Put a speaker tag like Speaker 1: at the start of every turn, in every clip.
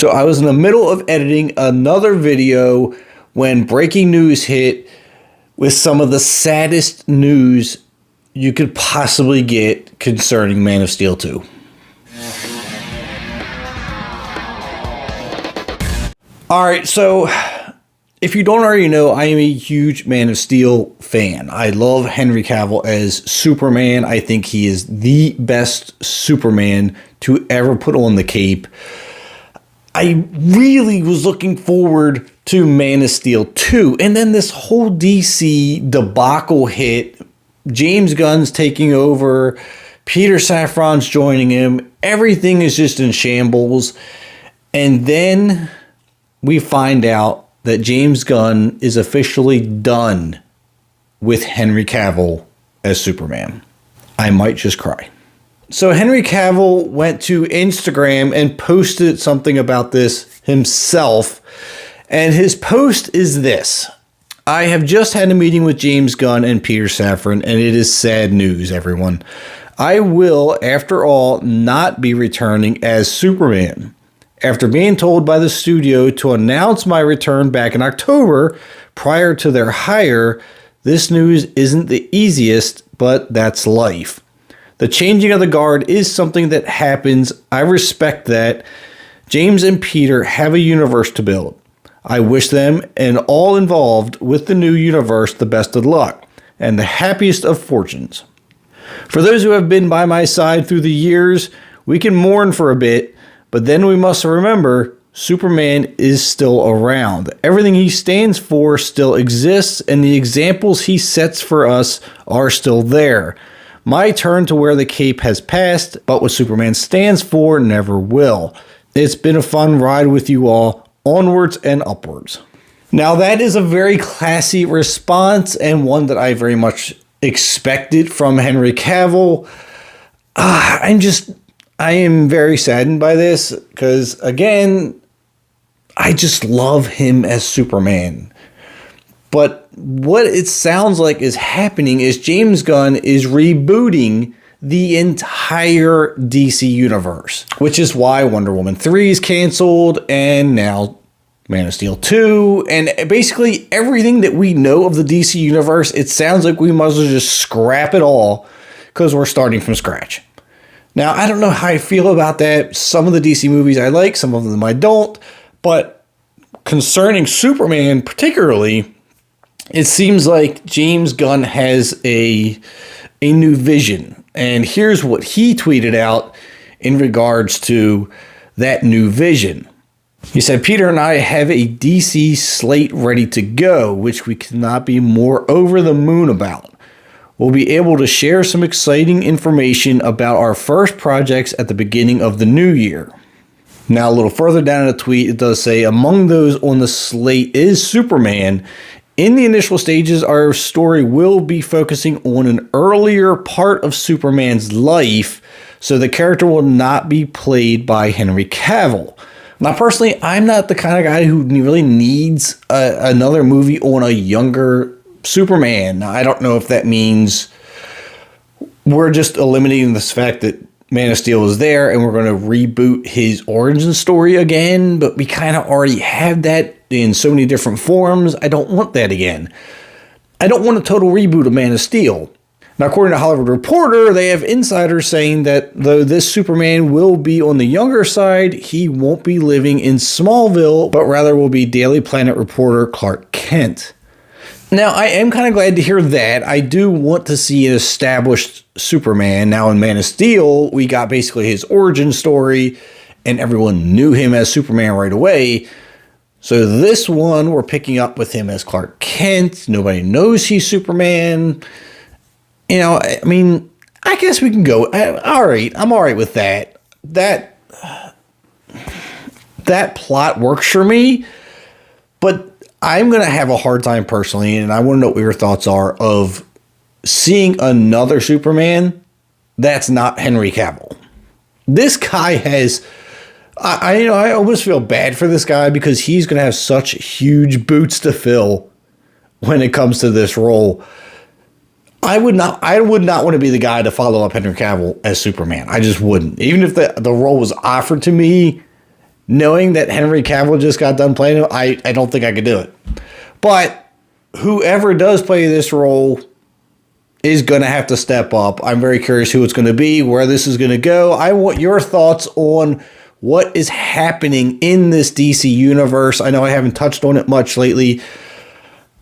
Speaker 1: So I was in the middle of editing another video when breaking news hit with some of the saddest news you could possibly get concerning Man of Steel 2. Alright, so if you don't already know, I am a huge Man of Steel fan. I love Henry Cavill as Superman. I think he is the best Superman to ever put on the cape. I really was looking forward to Man of Steel 2. And then this whole DC debacle hit. James Gunn's taking over. Peter Safran's joining him. Everything is just in shambles. And then we find out that James Gunn is officially done with Henry Cavill as Superman. I might just cry. So Henry Cavill went to Instagram and posted something about this himself. And his post is this: I have just had a meeting with James Gunn and Peter Safran, and it is sad news, everyone. I will, after all, not be returning as Superman. After being told by the studio to announce my return back in October prior to their hire, this news isn't the easiest, but that's life. The changing of the guard is something that happens. I respect that. James and Peter have a universe to build. I wish them and all involved with the new universe the best of luck and the happiest of fortunes. For those who have been by my side through the years, we can mourn for a bit, but then we must remember Superman is still around. Everything he stands for still exists, and the examples he sets for us are still there. My turn to wear the cape has passed, but what Superman stands for never will. It's been a fun ride with you all, onwards and upwards. Now that is a very classy response and one that I very much expected from Henry Cavill. I am very saddened by this because, again, I just love him as Superman. But what it sounds like is happening is James Gunn is rebooting the entire DC universe, which is why Wonder Woman 3 is canceled and now Man of Steel 2, and basically everything that we know of the DC universe. It sounds like we might as well just scrap it all because we're starting from scratch. Now, I don't know how I feel about that. Some of the DC movies I like, some of them I don't, but concerning Superman particularly, it seems like James Gunn has a new vision. And here's what he tweeted out in regards to that new vision. He said, Peter and I have a DC slate ready to go, which we cannot be more over the moon about. We'll be able to share some exciting information about our first projects at the beginning of the new year. Now, a little further down in the tweet, it does say, among those on the slate is Superman. In the initial stages, our story will be focusing on an earlier part of Superman's life, so the character will not be played by Henry Cavill. Now, personally, I'm not the kind of guy who really needs another movie on a younger Superman. Now, I don't know if that means we're just eliminating this fact that Man of Steel is there and we're going to reboot his origin story again, but we kind of already have that in so many different forms. I don't want that again. I don't want a total reboot of Man of Steel. Now, according to Hollywood Reporter, they have insiders saying that though this Superman will be on the younger side, he won't be living in Smallville, but rather will be Daily Planet reporter Clark Kent. Now, I am kind of glad to hear that. I do want to see an established Superman. Now, in Man of Steel, we got basically his origin story, and everyone knew him as Superman right away. So this one, we're picking up with him as Clark Kent. Nobody knows he's Superman. You know, I mean, I guess we can go. All right, I'm all right with that. That plot works for me, but I'm going to have a hard time personally, and I want to know what your thoughts are of seeing another Superman that's not Henry Cavill. This guy has, I almost feel bad for this guy because he's going to have such huge boots to fill when it comes to this role. I would not want to be the guy to follow up Henry Cavill as Superman. I just wouldn't. Even if the role was offered to me, knowing that Henry Cavill just got done playing him, I don't think I could do it. But whoever does play this role is going to have to step up. I'm very curious who it's going to be, where this is going to go. I want your thoughts on what is happening in this DC universe. I know I haven't touched on it much lately.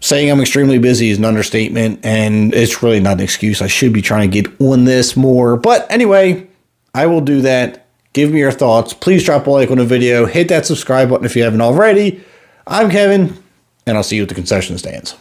Speaker 1: Saying I'm extremely busy is an understatement, and it's really not an excuse. I should be trying to get on this more. But anyway, I will do that. Give me your thoughts. Please drop a like on the video. Hit that subscribe button if you haven't already. I'm Kevin, and I'll see you at the concession stands.